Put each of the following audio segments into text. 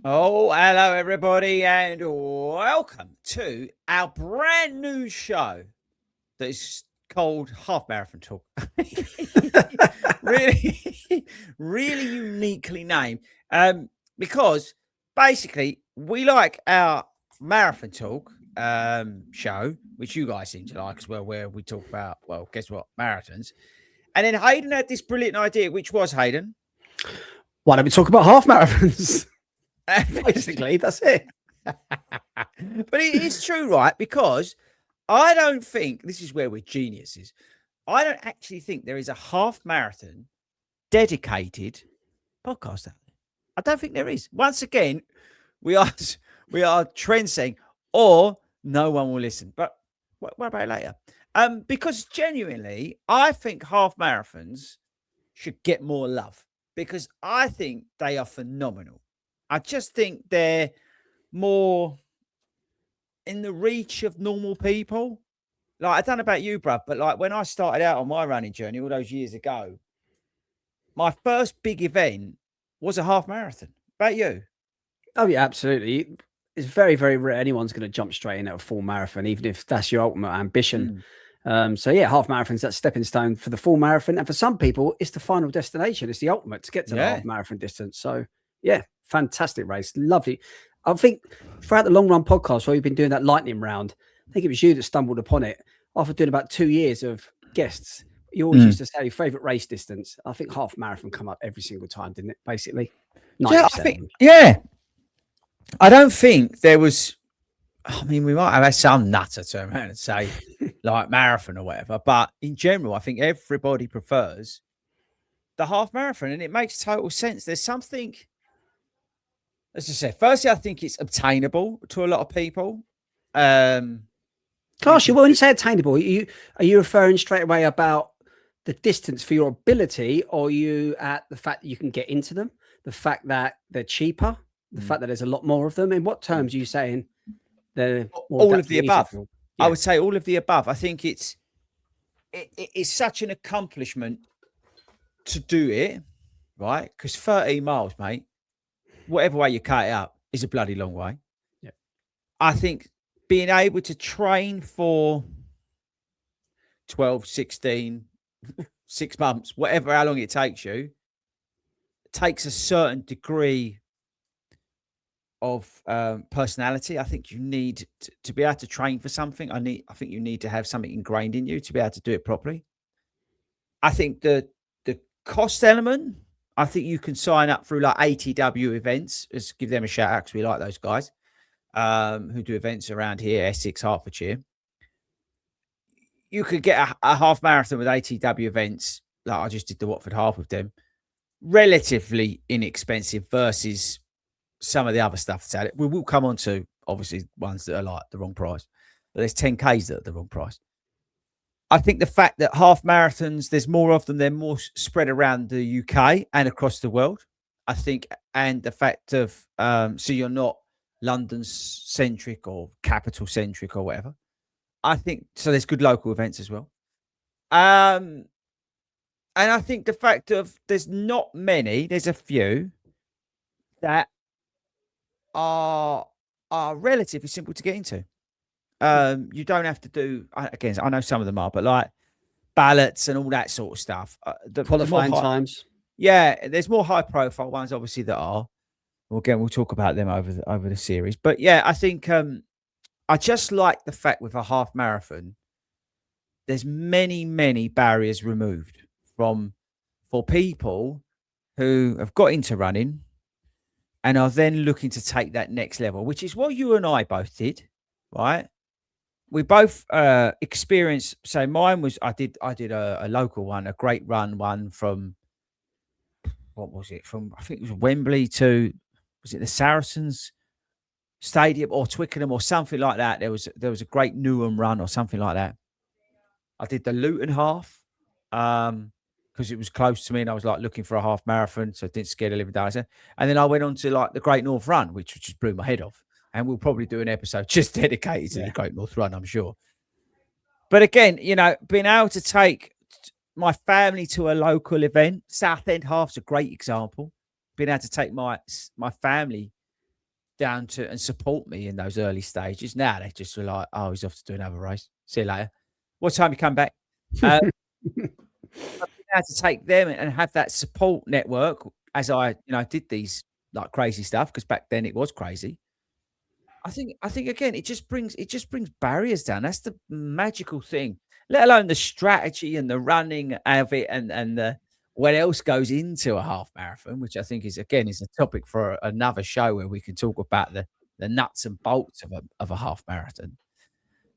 Oh, hello, everybody, and welcome to our brand new show that is called Half Marathon Talk. really, really uniquely named because basically we like our marathon talk show, which you guys seem to like as well, where we talk about, well, guess what, marathons. And then Hayden had this brilliant idea, which was Hayden. Why don't we talk about half marathons? Basically, that's it. But it's true, right? Because I don't think this is where we're geniuses. I don't actually think there is a half marathon dedicated podcast out there. I don't think there is. Once again, we are trend setting, or no one will listen. But what about it later? Because genuinely, I think half marathons should get more love because I think they are phenomenal. I just think they're more in the reach of normal people. Like, I don't know about you, bruv, but like when I started out on my running journey all those years ago, my first big event was a half marathon. About you? Oh, yeah, absolutely. It's very, very rare anyone's going to jump straight in at a full marathon, even if that's your ultimate ambition. So, yeah, half marathon's that stepping stone for the full marathon. And for some people, it's the final destination. It's the ultimate to get to the half marathon distance. So, yeah, fantastic race. Lovely. I think throughout the long run podcast where we've been doing that lightning round, I think it was you that stumbled upon it after doing about 2 years of guests. You always used to say your favorite race distance. I think half marathon come up every single time, didn't it? Basically, 90%. Yeah, I think, yeah. I don't think there was. I mean, we might have had some nutter turn around and say like marathon or whatever, but in general, I think everybody prefers the half marathon, and it makes total sense. There's something. As I said, firstly, I think it's obtainable to a lot of people. Gosh, when you say attainable, are you referring straight away about the distance for your ability, or are you at the fact that you can get into them, the fact that they're cheaper, the fact that there's a lot more of them? In what terms are you saying they're all of the above? Yeah. I would say all of the above. I think it's such an accomplishment to do it, right? Because 13 miles, mate, whatever way you cut it up, is a bloody long way. Yeah. I think being able to train for 12, 16, 6 months, whatever, how long it takes a certain degree of personality. I think you need to be able to train for something. I think you need to have something ingrained in you to be able to do it properly. I think the cost element, I think you can sign up through like ATW events. Let's give them a shout out because we like those guys who do events around here, Essex, Hertfordshire. You could get a half marathon with ATW events. Like I just did the Watford half with them. Relatively inexpensive versus some of the other stuff that's out it. We will come on to obviously ones that are like the wrong price. But there's 10Ks that are the wrong price. I think the fact that half marathons, there's more of them, they're more spread around the UK and across the world. I think, and the fact of, so you're not London centric or capital centric or whatever. I think, so there's good local events as well. And I think the fact of there's not many, there's a few that are relatively simple to get into. You don't have to do, again, I know some of them are, but like ballots and all that sort of stuff. The qualifying times. Yeah, there's more high profile ones, obviously, that are. Well, again, we'll talk about them over the series. But yeah, I think I just like the fact with a half marathon, there's many, many barriers removed for people who have got into running and are then looking to take that next level, which is what you and I both did, right? We both experienced. So mine was I did a local one, a great run one from what was it? From I think it was Wembley to was it the Saracens Stadium or Twickenham or something like that. There was a great Newham run or something like that. I did the Luton half because it was close to me and I was like looking for a half marathon, so I didn't scare the living daylights. And then I went on to like the Great North Run, which just blew my head off. And we'll probably do an episode just dedicated to the Great North Run, I'm sure. But again, you know, being able to take my family to a local event, Southend Half's a great example. Being able to take my family down to and support me in those early stages. Now they just were like, "Oh, he's off to do another race. See you later. What time you come back?" Uh, How to take them and have that support network as I, did these like crazy stuff because back then it was crazy. I think again, it just brings barriers down. That's the magical thing, let alone the strategy and the running of it and the what else goes into a half marathon, which I think is a topic for another show where we can talk about the nuts and bolts of a half marathon.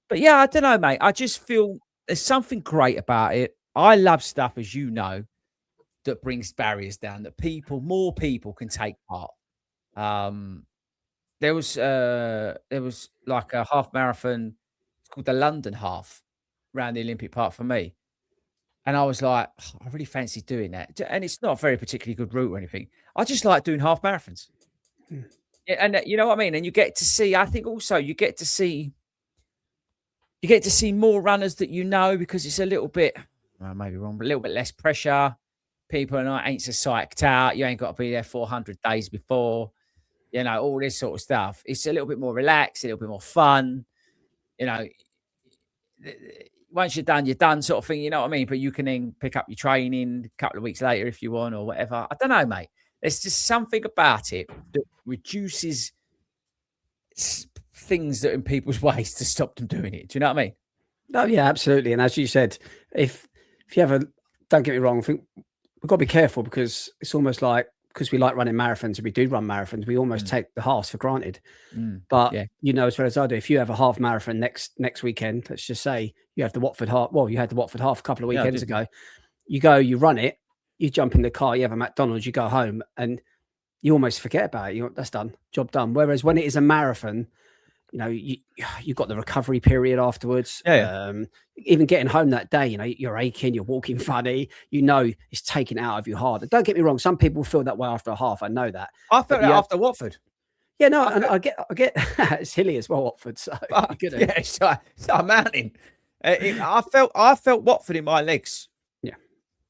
But yeah, I don't know, mate. I just feel there's something great about it. I love stuff, as you know, that brings barriers down, that more people can take part. Um, there was like a half marathon, it's called the London Half, around the Olympic Park for me, and I was like, "Oh, I really fancy doing that." And it's not a very particularly good route or anything. I just like doing half marathons. Yeah, and, you know what I mean? And you get to see I think also you get to see more runners that you know because it's a little bit, well, maybe wrong, but a little bit less pressure. People are not ain't so psyched out. You ain't got to be there 400 days before, all this sort of stuff. It's a little bit more relaxed, a little bit more fun. You know, once you're done, sort of thing. You know what I mean? But you can then pick up your training a couple of weeks later if you want or whatever. I don't know, mate. There's just something about it that reduces things that are in people's ways to stop them doing it. Do you know what I mean? Oh yeah, absolutely. And as you said, if if you ever don't get me wrong, I think we've got to be careful because it's almost like because we like running marathons and we do run marathons, we almost Mm, take the halves for granted. But yeah. you know as well as I do, if you have a half marathon next weekend, let's just say you have the Watford half. Well, you had the Watford half a couple of Yeah, I weekends do. ago. You go, you run it, you jump in the car, you have a McDonald's, you go home, and you almost forget about it. That's done, job done. Whereas when it is a marathon, you've got the recovery period afterwards. Yeah, yeah. Even getting home that day, you're aching, you're walking funny, it's taken out of you hard. And don't get me wrong, some people feel that way after a half. I know that. I But felt that after Watford. yeah, no, I and felt I get it's hilly as well, Watford. So you're gonna, yeah, it's a mountain. I felt Watford in my legs. yeah.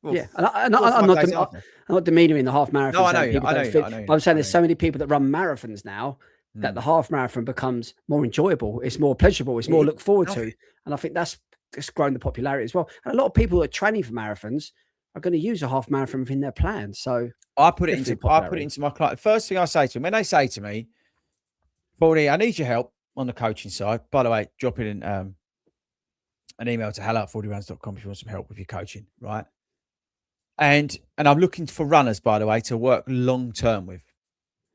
Yeah, Oof, and four or I'm 5 days after. not demeaning the half No, marathon I know saying you're not. people I know don't you're not. fit, I know you're but I'm not. I saying know there's you're so not. many people that run marathons now that the Mm. half marathon becomes more enjoyable. It's more pleasurable. It's more It look forward is. to, and I think that's grown the popularity as well. And a lot of people that are training for marathons are going to use a half marathon within their plan. So definitely I put it popularity. into my client. First thing I say to them when they say to me, "Fordy, I need your help on the coaching side." By the way, drop in an email to hello@fordyruns.com if you want some help with your coaching, right? And I'm looking for runners, by the way, to work long term with.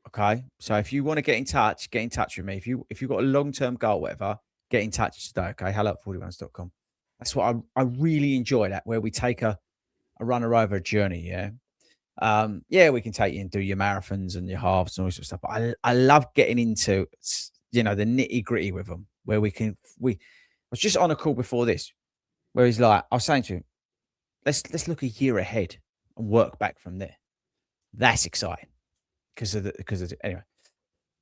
Okay, so if you want to get in touch with me. If you've got a long term goal, whatever, get in touch today. Okay, hello@fordyruns.com. That's what I really enjoy that where we take a runner over a journey. Yeah. Yeah, we can take you and do your marathons and your halves and all this sort of stuff. But I love getting into the nitty gritty with them, where we. I was just on a call before this, where he's like, I was saying to him, let's look a year ahead and work back from there. That's exciting anyway.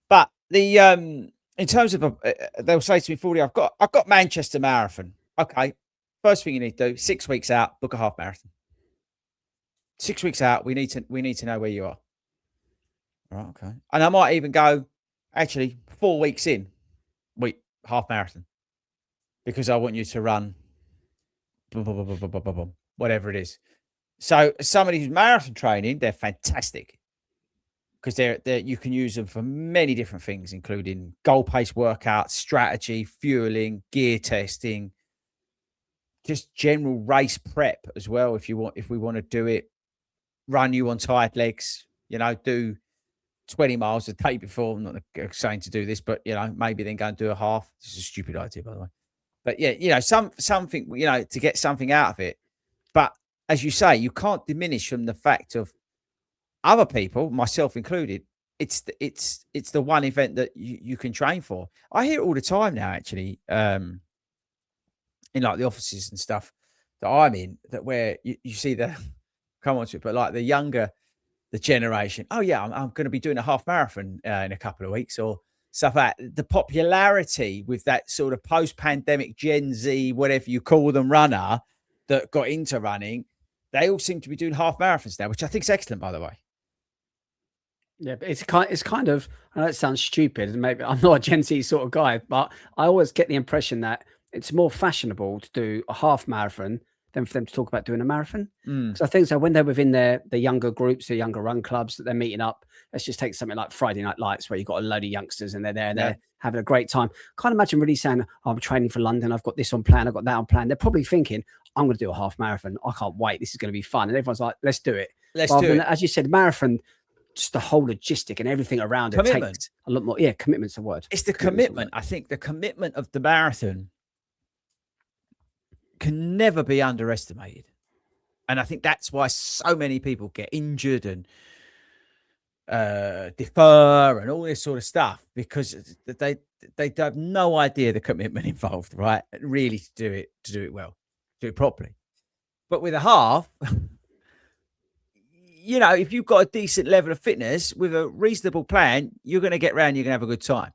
But in terms of they'll say to me, 40, I've got Manchester Marathon. Okay, first thing you need to do, 6 weeks out, book a half marathon. 6 weeks out, we need to know where you are. Right, okay. And I might even go, actually, 4 weeks in, wait, half marathon. Because I want you to run blah, blah, blah, blah, blah, blah, blah, blah, whatever it is. So somebody who's marathon training, they're fantastic. Because they're you can use them for many different things, including goal pace workouts, strategy, fueling, gear testing, just general race prep as well. If we want to do it, run you on tired legs, do 20 miles a day before. I'm not saying to do this, but maybe then go and do a half. This is a stupid idea, by the way. But yeah, something, to get something out of it. But as you say, you can't diminish from the fact of other people, myself included. It's the one event that you can train for. I hear it all the time now, actually, in like the offices and stuff that I'm in, that where you see the come on to it, but like the generation. Oh yeah, I'm going to be doing a half marathon in a couple of weeks or stuff like that. The popularity with that sort of post-pandemic Gen Z, whatever you call them, runner that got into running, they all seem to be doing half marathons now, which I think is excellent, by the way. Yeah, but it's kind of, I know it sounds stupid, and maybe I'm not a Gen Z sort of guy, but I always get the impression that it's more fashionable to do a half marathon than for them to talk about doing a marathon. Mm, Because I think so when they're within their younger groups, their younger run clubs that they're meeting up. Let's just take something like Friday Night Lights, where you've got a load of youngsters and they're there and yeah. they're having a great time. Can't imagine really saying, oh, I'm training for London, I've got this on plan, I've got that on plan. They're probably thinking, I'm going to do a half marathon. I can't wait. This is going to be fun. And everyone's like, let's do it. Let's Rather do than, it. as you said, marathon, just the whole logistic and everything around it Commitment. takes a lot more. Yeah, commitment's the word. It's the Commitment's the commitment. word. I think the commitment of the marathon can never be underestimated. And I think that's why so many people get injured and defer and all this sort of stuff, because they have no idea the commitment involved, right? Really, to do it well, do it properly. But with a half, you know, if you've got a decent level of fitness with a reasonable plan, you're going to get round, you're going to have a good time.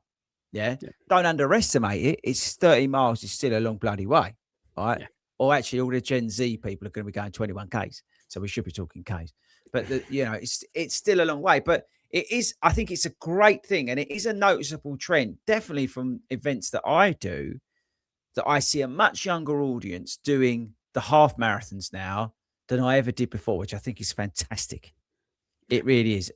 Yeah. Yeah. Don't underestimate it. It's 30 miles is still a long bloody way. Right. Yeah. Or actually, all the Gen Z people are going to be going 21 Ks. So we should be talking Ks. But, you know, it's still a long way. But it is, I think it's a great thing. And it is a noticeable trend, definitely from events that I do, that I see a much younger audience doing the half marathons now than I ever did before, which I think is fantastic. It really is.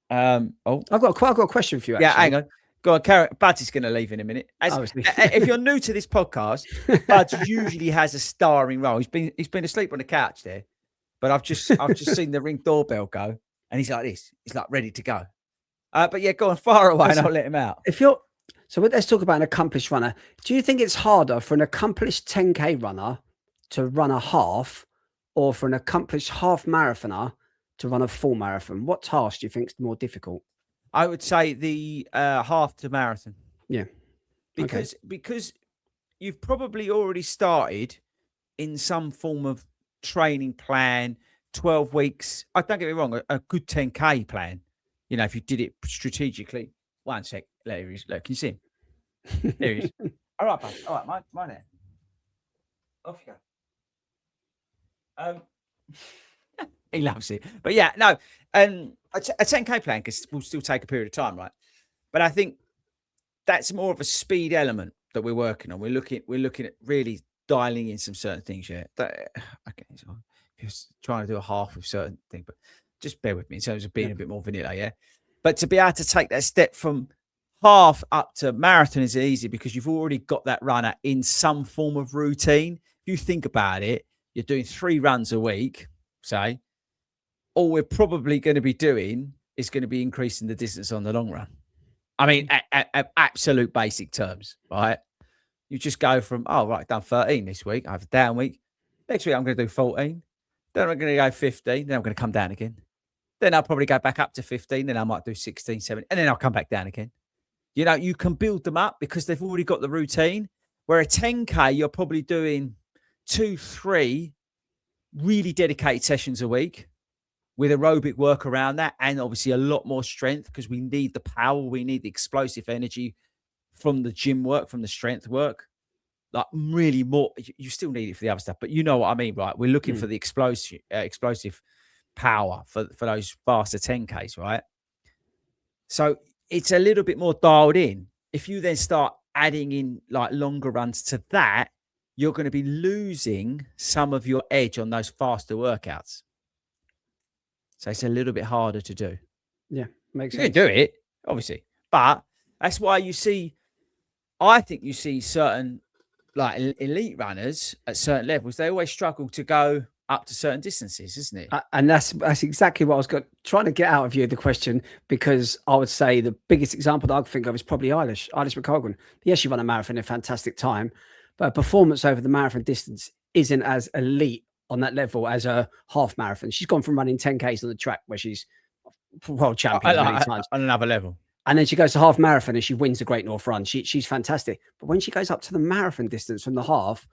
Oh, I've got a question for you, actually. yeah, hang on. Go on, Karen. Bud's going to leave in a minute. If you're new to this podcast, Bud usually has a starring role. He's been asleep on the couch there, but I've just seen the ring doorbell go, and he's like this. He's like ready to go. But yeah, go on, far away, and I'll let him out. Let's talk about an accomplished runner. Do you think it's harder for an accomplished 10K runner to run a half, or for an accomplished half marathoner to run a full marathon? What task do you think is more difficult? I would say the half to marathon. Yeah. Because you've probably already started in some form of training plan, 12 weeks. I don't get me wrong, a good 10K plan. You know, if you did it strategically. One sec. There he is. Look, can you see him? There he is. All right, bud. All right, mine there. Off you go. He loves it. But yeah, no. A 10K plan will still take a period of time, right? But I think that's more of a speed element that we're working on. We're looking at really dialing in some certain things. Yeah. Okay. So just trying to do a half of certain thing, but just bear with me in terms of being a bit more vanilla. Yeah. But to be able to take that step from half up to marathon is easy because you've already got that runner in some form of routine. If you think about it, you're doing 3 runs a week, say. All we're probably going to be doing is going to be increasing the distance on the long run. I mean, at absolute basic terms, right? You just go from, oh, right, done 13 this week. I have a down week. Next week, I'm going to do 14. Then I'm going to go 15. Then I'm going to come down again. Then I'll probably go back up to 15. Then I might do 16, 17. And then I'll come back down again. You know, you can build them up because they've already got the routine. Where a 10K, you're probably doing 2, 3 really dedicated sessions a week, with aerobic work around that, and obviously a lot more strength because we need the power, we need the explosive energy from the gym work, from the strength work. Like really more, you still need it for the other stuff, but you know what I mean, right? We're looking for the explosive power for those faster 10Ks, right? So it's a little bit more dialed in. If you then start adding in like longer runs to that, you're going to be losing some of your edge on those faster workouts. So it's a little bit harder to do. Yeah, makes You sense. can do it, obviously. But that's why I think you see certain like elite runners at certain levels, they always struggle to go up to certain distances, isn't it? And that's exactly what I was trying to get out of you, the question, because I would say the biggest example that I can think of is probably Eilish McColgan. Yes, she ran a marathon in a fantastic time, but her performance over the marathon distance isn't as elite on that level as a half marathon. She's gone from running 10Ks on the track where she's world champion many times on another level. And then she goes to half marathon and she wins the Great North Run. She's fantastic. But when she goes up to the marathon distance from the half,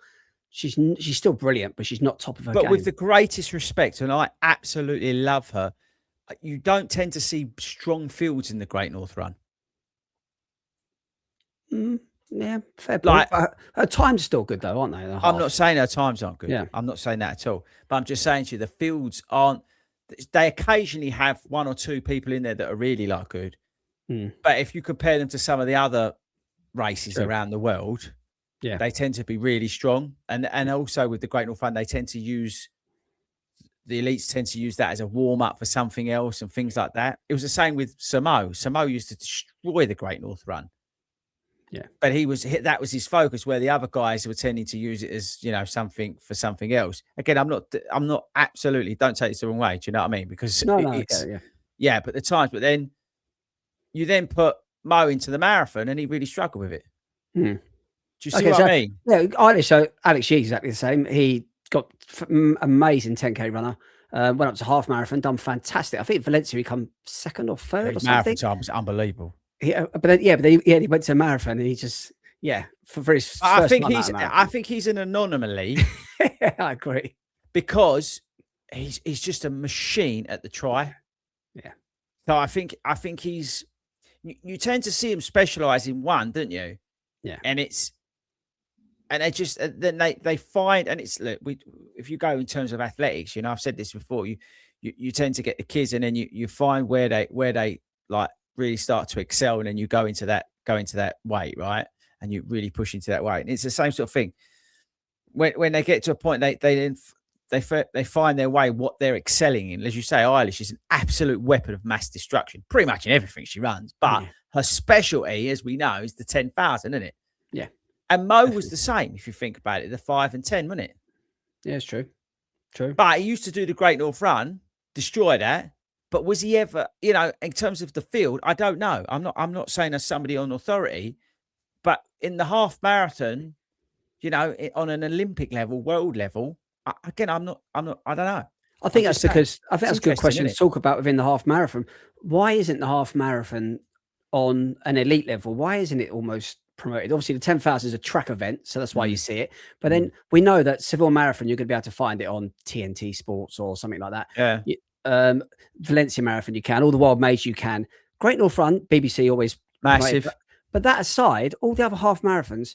she's still brilliant, but she's not top of her game. But with the greatest respect, and I absolutely love her, you don't tend to see strong fields in the Great North Run. Yeah, fair point. Like, her time's still good though, aren't they? I'm not saying her times aren't good. Yeah. I'm not saying that at all. But I'm just saying to you, the fields aren't they occasionally have one or two people in there that are really like good. Mm, But if you compare them to some of the other races true. around the world, Yeah. they tend to be really strong. And also with the Great North Run, they tend to use the elites tend to use that as a warm up for something else and things like that. It was the same with Samo. Samo used to destroy the Great North Run, Yeah. but that was his focus. Where the other guys were tending to use it as something for something else. Again, I'm not absolutely. Don't take this the wrong way. Do you know what I mean? Because No, no, I get it's it, yeah. yeah, but the times. But then you then put Mo into the marathon, and he really struggled with it. Mm. Do you see Okay, what so I mean? yeah, Eilish. So Alex Yee exactly the same. He got amazing 10K runner. Went up to half marathon, done fantastic. I think Valencia he come second or third or His marathon something. time was unbelievable. But then, yeah, he went to a marathon and he just for his first time out of I marathon. think he's an anomaly Yeah, I agree. because he's just a machine at the try. Yeah. So I think he's you tend to see him specialize in one, don't you? Yeah. And they just then they find, and it's look, if you go in terms of athletics, I've said this before, you tend to get the kids, and then you find where they like really start to excel, and then you go into that weight, right? And you really push into that weight. And it's the same sort of thing. When they get to a point, they find their way, what they're excelling in. As you say, Eilish is an absolute weapon of mass destruction, pretty much in everything she runs. But her specialty, as we know, is the 10,000, isn't it? Yeah. And Mo was the same, if you think about it, the 5 and 10, wasn't it? Yeah, it's true. True. But he used to do the Great North Run, destroy that. But was he ever, in terms of the field, I don't know. I'm not saying as somebody on authority, but in the half marathon, on an Olympic level, world level, I don't know. I think that's because it's that's a good question to interesting, talk about within the half marathon. Why isn't the half marathon on an elite level? Why isn't it almost promoted? Obviously, the 10,000 is a track event, so that's why you see it. But then we know that Seville Marathon, you're going to be able to find it on TNT Sports or something like that. Yeah. Valencia Marathon, you can. All the Wild Maze, you can. Great North Run, BBC always Massive. But that aside, all the other half marathons,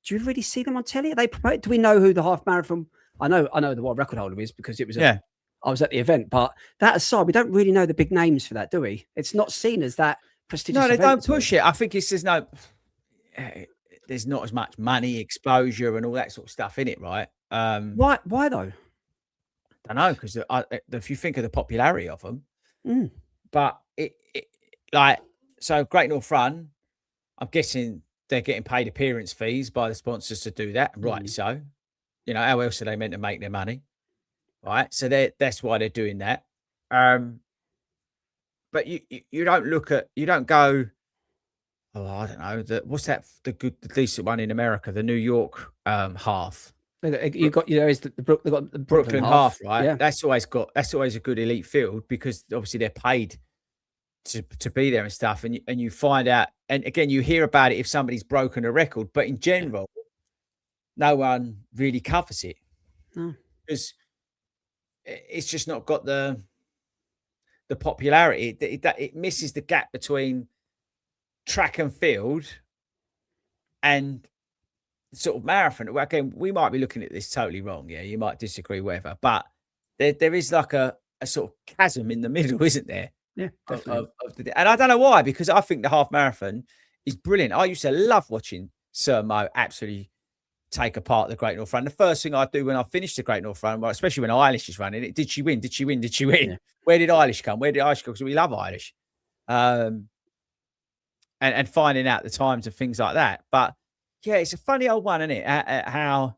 do you really see them on telly? Are they promoted? Do we know who the half marathon? I know the world record holder is because it was. I was at the event, but that aside, we don't really know the big names for that, do we? It's not seen as that prestigious. No, they don't push it. I think there's not as much money, exposure, and all that sort of stuff in it, right? Why though? I don't know, because if you think of the popularity of them, but so Great North Run, I'm guessing they're getting paid appearance fees by the sponsors to do that, and rightly so. How else are they meant to make their money? Right. So that's why they're doing that. But you don't go, oh, I don't know, what's that, the decent one in America, the New York half. You got is the Brooklyn half, right? Yeah. That's always a good elite field because obviously they're paid to be there and stuff. And you find out, and again, you hear about it if somebody's broken a record, but in general, no one really covers it. Because it's just not got the popularity. It misses the gap between track and field and sort of marathon. Again, we might be looking at this totally wrong. Yeah, you might disagree, whatever. But there is like a sort of chasm in the middle, isn't there? Yeah, definitely. And I don't know why, because I think the half marathon is brilliant. I used to love watching Sir Mo absolutely take apart the Great North Run. The first thing I do when I finish the Great North Run, well, especially when Eilish is running it, did she win? Did she win? Did she win? Yeah. Where did Eilish come? Where did Eilish go? Because we love Eilish. And finding out the times and things like that. But yeah, it's a funny old one, isn't it? How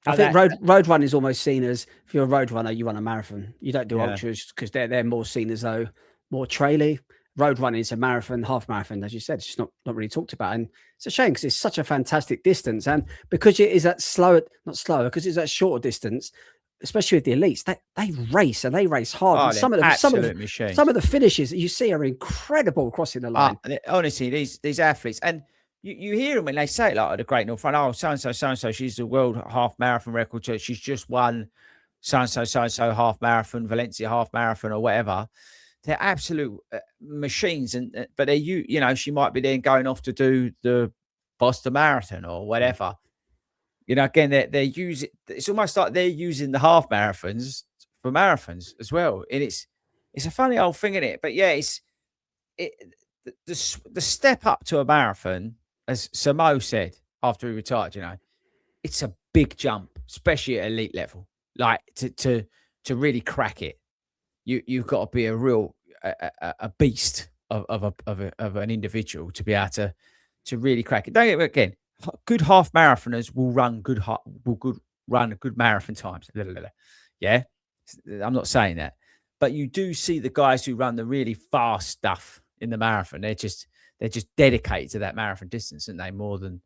I think road run is almost seen as, if you're a road runner, you run a marathon. You don't do ultras because they're more seen as though more traily. Road running is a marathon, half marathon, as you said, it's just not really talked about. And it's a shame because it's such a fantastic distance. And because it is that because it's that shorter distance, especially with the elites, they race and they race hard. And some of the finishes that you see are incredible crossing the line. Honestly, these athletes, and you hear them when they say it, like at the Great North Run, oh, so-and-so, she's the world half marathon record. She's just won so-and-so half marathon, Valencia half marathon or whatever. They're absolute machines, but she might be then going off to do the Boston Marathon or whatever. Again, they're using. It's almost like they're using the half marathons for marathons as well. And it's a funny old thing, isn't it? But yeah, it the step up to a marathon, as Samo said after he retired, it's a big jump, especially at elite level. Like to really crack it, you've got to be a real a beast of an individual to be able to really crack it. Don't get me again. Good half marathoners will run good marathon times. Yeah, I'm not saying that, but you do see the guys who run the really fast stuff in the marathon. They're just dedicated to that marathon distance, aren't they? More than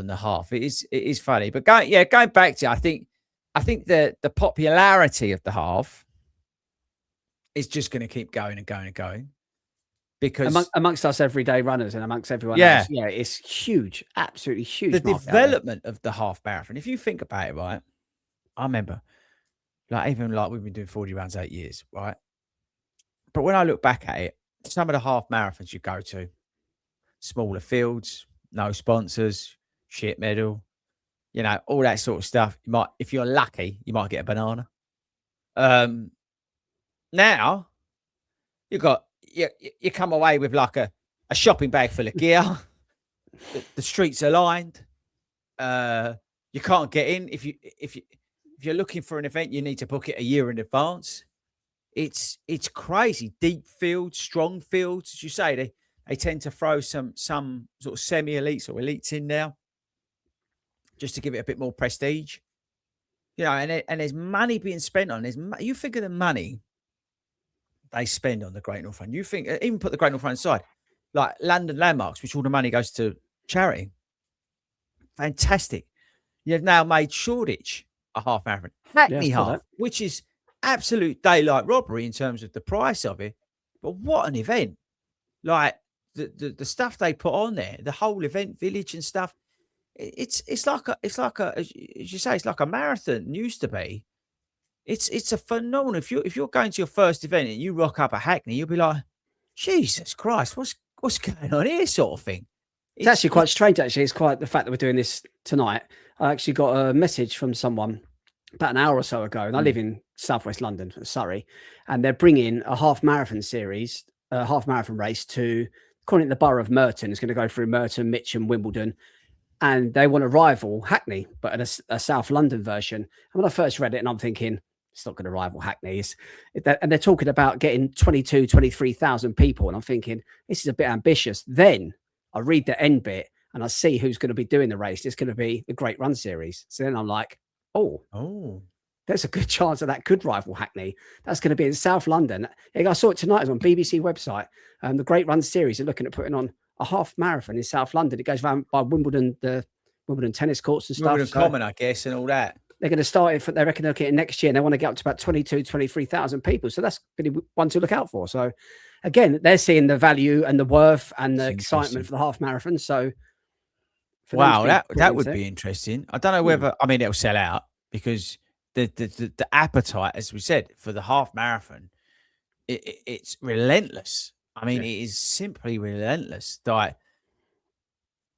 the half. It is funny, but going back to it, I think the popularity of the half is just going to keep going and going and going because amongst us everyday runners and amongst everyone yeah, else, yeah, it's huge, absolutely huge. the development of the half marathon. If you think about it, right, I remember even we've been doing 40 rounds 8 years, right? But when I look back at it, some of the half marathons you go to, smaller fields, no sponsors, shit medal, all that sort of stuff. You might, if you're lucky, you might get a banana. Now you come away with like a shopping bag full of gear. The streets are lined. You can't get in if you're looking for an event. You need to book it a year in advance. It's crazy. Deep fields, strong fields, as you say. They tend to throw some sort of semi-elites or elites in now, just to give it a bit more prestige. And there's money being spent on. You think of the money they spend on the Great North Run. You think, even put the Great North Run aside, like London Landmarks, which all the money goes to charity. Fantastic. You've now made Shoreditch a half marathon, Hackney half, which is absolute daylight robbery in terms of the price of it. But what an event! Like the stuff they put on there, the whole event village and stuff. It's like a as you say, it's like a marathon used to be. It's a phenomenal. If you're going to your first event and you rock up at Hackney, you'll be like, Jesus Christ, what's going on here, sort of thing. It's actually quite strange. Actually, it's quite the fact that we're doing this tonight. I actually got a message from someone about an hour or so ago, and I live in southwest London, Surrey, and they're bringing a half marathon series, a half marathon race to calling it the Borough of Merton. It's going to go through Merton, Mitcham, Wimbledon. And they want to rival Hackney, but in a South London version. And when I first read it, and I'm thinking, it's not going to rival Hackney. And they're talking about getting 23,000 people. And I'm thinking, this is a bit ambitious. Then I read the end bit and I see who's going to be doing the race. It's going to be the Great Run Series. So then I'm like, oh, there's a good chance that could rival Hackney. That's going to be in South London. I saw it tonight. It's on BBC website. The Great Run Series are looking at putting on a half marathon in South London. It goes around by Wimbledon, the Wimbledon tennis courts and stuff. Wimbledon Common, I guess, and all that. They're going to start it. They reckon they'll get it next year, and they want to get up to about 23,000 people. So that's really one to look out for. So again, they're seeing the value and the worth and the excitement for the half marathon. So wow, that would be interesting. I don't know whether it'll sell out because the appetite, as we said, for the half marathon, it's relentless. It is simply relentless. Like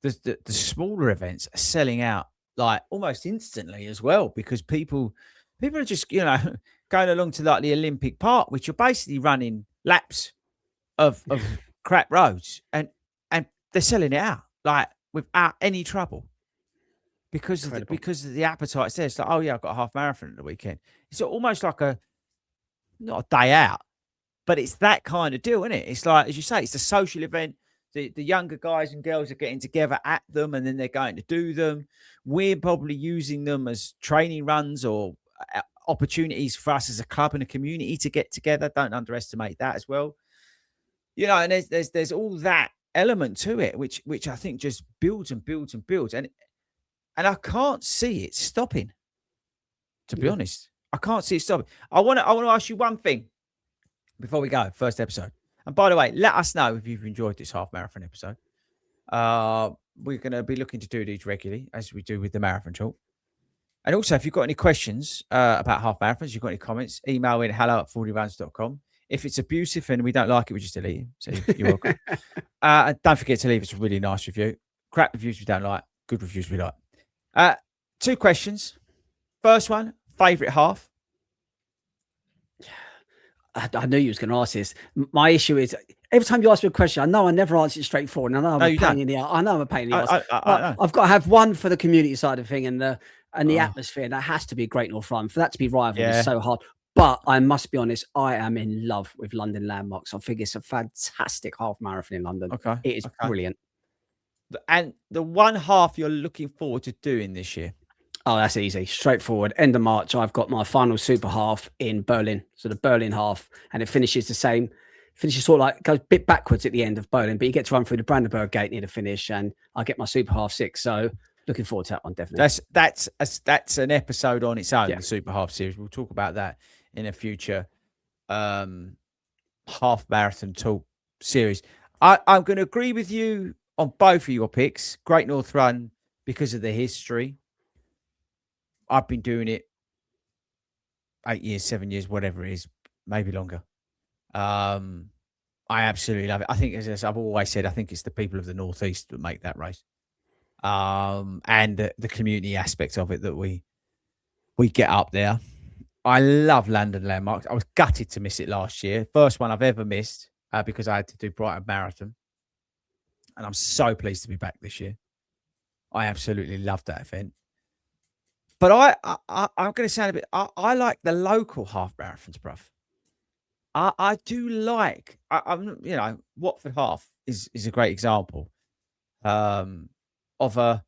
the smaller events are selling out like almost instantly as well, because people are just going along to like the Olympic Park, which you're basically running laps of crap roads, and they're selling it out like without any trouble because of the appetite's there. It's like, oh yeah, I've got a half marathon at the weekend. It's almost like not a day out, but it's that kind of deal, isn't it? It's like, as you say, it's a social event. The younger guys and girls are getting together at them, and then they're going to do them. We're probably using them as training runs or opportunities for us as a club and a community to get together. Don't underestimate that as well. And there's all that element to it, which I think just builds and builds and builds, and I can't see it stopping. To be honest, I can't see it stopping. I want to ask you one thing before we go. First episode. And by the way, let us know if you've enjoyed this half marathon episode. We're going to be looking to do these regularly, as we do with the marathon talk. And also, if you've got any questions about half marathons, you've got any comments, email in hello@fordyruns.com. If it's abusive and we don't like it, we just delete it. So you're welcome. And don't forget to leave us a really nice review. Crap reviews we don't like, good reviews we like. 2 questions. First one, favourite half? I knew you was going to ask this. My issue is every time you ask me a question, I know I never answer it straightforward. And I know I'm No, a you pain don't. in the ass. I know I'm a pain in the ass. I But know. I've got to have one for the community side of thing and the Oh, atmosphere. And that has to be Great North Run. For that to be rivaled is yeah. so hard. But I must be honest, I am in love with London Landmarks. I think it's a fantastic half marathon in London. Okay. It is Okay. brilliant. And the one half you're looking forward to doing this year? Oh, that's easy. Straightforward. End of March, I've got my final super half in Berlin. So the Berlin half, and it finishes the same. Finishes sort of like goes a bit backwards at the end of Berlin, but you get to run through the Brandenburg Gate near the finish, and I get my super half 6. So looking forward to that one, definitely. That's an episode on its own, Yeah. the Super Half series. We'll talk about that in a future half marathon talk series. I'm going to agree with you on both of your picks. Great North Run because of the history. I've been doing it 8 years, 7 years, whatever it is, maybe longer. I absolutely love it. I think, as I've always said, I think it's the people of the Northeast that make that race. And the community aspect of it that we get up there. I love London Landmarks. I was gutted to miss it last year. First one I've ever missed because I had to do Brighton Marathon. And I'm so pleased to be back this year. I absolutely love that event. But I'm going to sound a bit. I like the local half marathons, bruv. I do like. I'm Watford half is a great example of a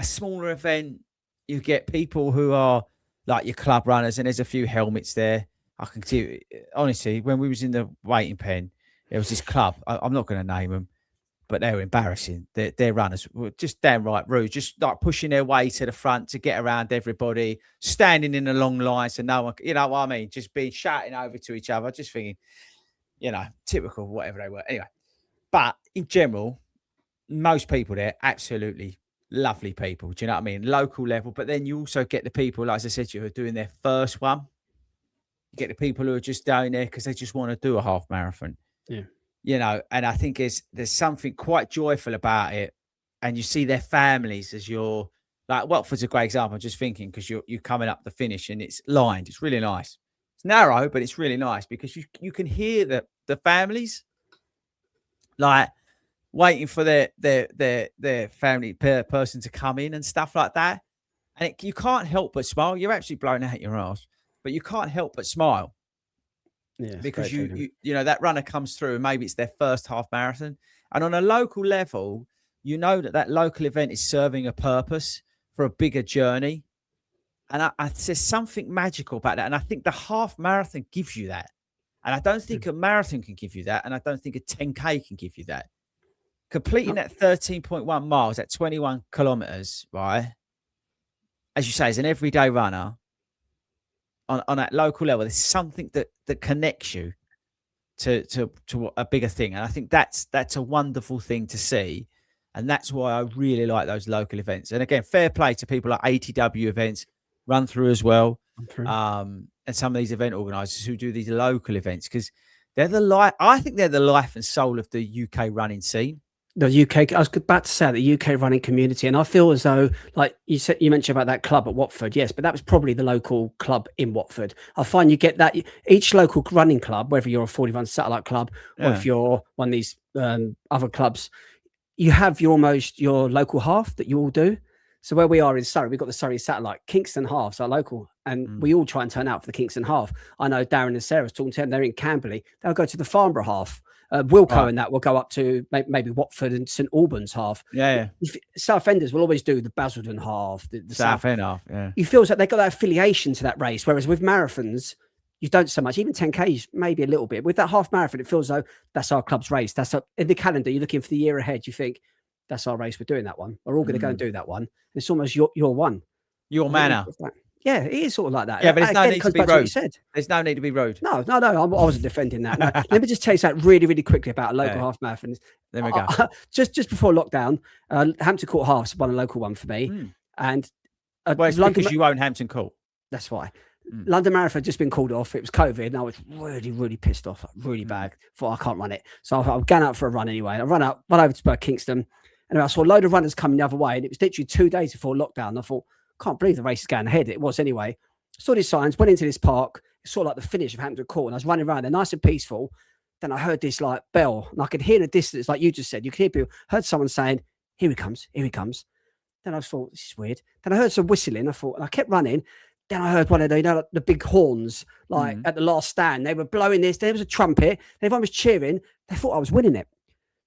smaller event. You get people who are like your club runners, and there's a few helmets there. I can see, honestly, when we was in the waiting pen, there was this club. I'm not going to name them, but they were embarrassing. Their runners were just downright rude, just like pushing their way to the front to get around everybody, standing in a long line so no one, you know what I mean, just being shouting over to each other, just thinking, typical, whatever they were. Anyway, but in general, most people there, absolutely lovely people. Do you know what I mean? Local level, but then you also get the people, like as I said to you, who are doing their first one. You get the people who are just down there because they just want to do a half marathon. Yeah. And I think there's something quite joyful about it. And you see their families as you're like Watford's a great example. I'm just thinking because you're coming up the finish and it's lined. It's really nice. It's narrow, but it's really nice because you can hear the families like waiting for their family person to come in and stuff like that. And you can't help but smile. You're absolutely blown out your ass, but you can't help but smile. Yeah, Because you that runner comes through and maybe it's their first half marathon. And on a local level, you know that local event is serving a purpose for a bigger journey. And there's something magical about that. And I think the half marathon gives you that. And I don't think a marathon can give you that. And I don't think a 10K can give you that. Completing that 13.1 miles at 21 kilometers, right? As you say, as an everyday runner, on that local level, there's something that connects you to a bigger thing. And I think that's a wonderful thing to see. And that's why I really like those local events. And again, fair play to people like ATW events, Run Through as well. And some of these event organizers who do these local events, because I think they're the life and soul of the UK running scene. The UK, I was about to say the UK running community, and I feel as though, like you mentioned about that club at Watford, yes, but that was probably the local club in Watford. I find you get that each local running club, whether you're a 40 Run satellite club or if you're one of these other clubs, you have your local half that you all do. So where we are in Surrey, we've got the Surrey satellite. Kingston halves are local, and we all try and turn out for the Kingston half. I know Darren and Sarah's talking to them. They're in Camberley. They'll go to the Farnborough half. Wilco and that will go up to maybe Watford and St Albans half. Yeah. Southenders will always do the Basildon half, the Southend half. Yeah. You feel like they've got that affiliation to that race, whereas with marathons, you don't so much. Even 10Ks, maybe a little bit. With that half marathon, it feels though that's our club's race. In the calendar, you're looking for the year ahead. You think that's our race. We're doing that one. We're all going to go and do that one. It's almost your one. Your manner. Yeah, it is sort of like that. Yeah, but there's no need to be rude. Said. There's no need to be rude. No. I wasn't defending that. No. Let me just tell you something really, really quickly about a local half marathon. There we go. Just before lockdown, Hampton Court Halves won a local one for me. And it's because you own Hampton Court. That's why. London Marathon had just been called off. It was COVID, and I was really, really pissed off, really bad. Thought I can't run it. So I'm going out for a run anyway. I run over to Kingston, and I saw a load of runners coming the other way, and it was literally 2 days before lockdown. I thought, can't believe the race is going ahead. It was anyway. Saw these signs, went into this park, It's sort of like the finish of Hampton Court. And I was running around there, nice and peaceful. Then I heard this like bell, and I could hear in the distance, like you just said, you could hear people, heard someone saying, here he comes, here he comes. Then I thought, this is weird. Then I heard some whistling. I thought, and I kept running. Then I heard one of the, the big horns, like at the last stand. They were blowing this. There was a trumpet. Everyone was cheering. They thought I was winning it.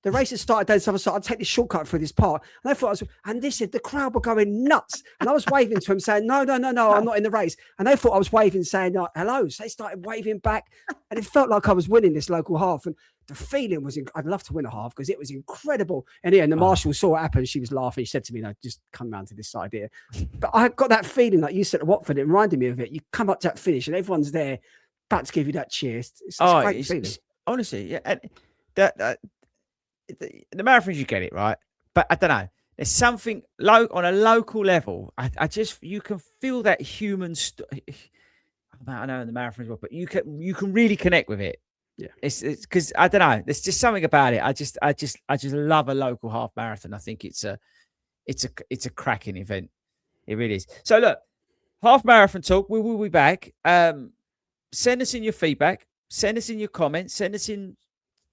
The race had started down the side. I'd take this shortcut through this park. And I thought the crowd were going nuts. And I was waving to them saying, no, I'm not in the race. And they thought I was waving, saying, hello. So they started waving back. And it felt like I was winning this local half. And the feeling was, I'd love to win a half because it was incredible. And the marshal saw it happen. She was laughing. She said to me, no, just come round to this side here. But I got that feeling like you said at Watford. It reminded me of it. You come up to that finish and everyone's there about to give you that cheer. It's a great feeling. Honestly, yeah. And the marathons, you get it, right? But I don't know. There's something on a local level. I just, you can feel that human I know in the marathon as well, but you can really connect with it. Yeah, it's because I don't know. There's just something about it. I just love a local half marathon. I think it's a cracking event. It really is. So look, half marathon talk. We will be back. Send us in your feedback. Send us in your comments. Send us in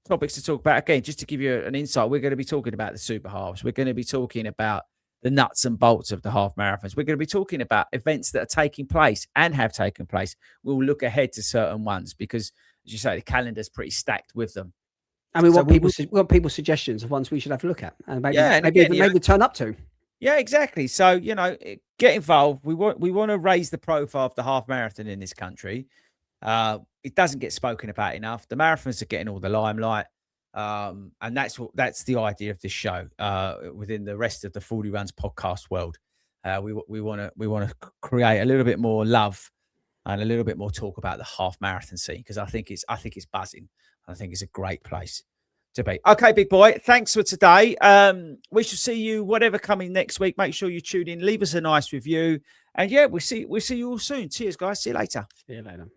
topics to talk about. Again, just to give you an insight, we're going to be talking about the super halves. We're going to be talking about the nuts and bolts of the half marathons. We're going to be talking about events that are taking place and have taken place. We'll look ahead to certain ones because, as you say, the calendar's pretty stacked with them. And we want people's suggestions of ones we should have a look at, and maybe turn up to. Yeah, exactly. So get involved. We want to raise the profile of the half marathon in this country. It doesn't get spoken about enough. The marathons are getting all the limelight, and that's the idea of this show. Within the rest of the 40 Runs podcast world, we want to create a little bit more love and a little bit more talk about the half marathon scene because I think it's buzzing. I think it's a great place to be. Okay, big boy. Thanks for today. We shall see you whatever coming next week. Make sure you tune in. Leave us a nice review, and we'll see you all soon. Cheers, guys. See you later. See you later.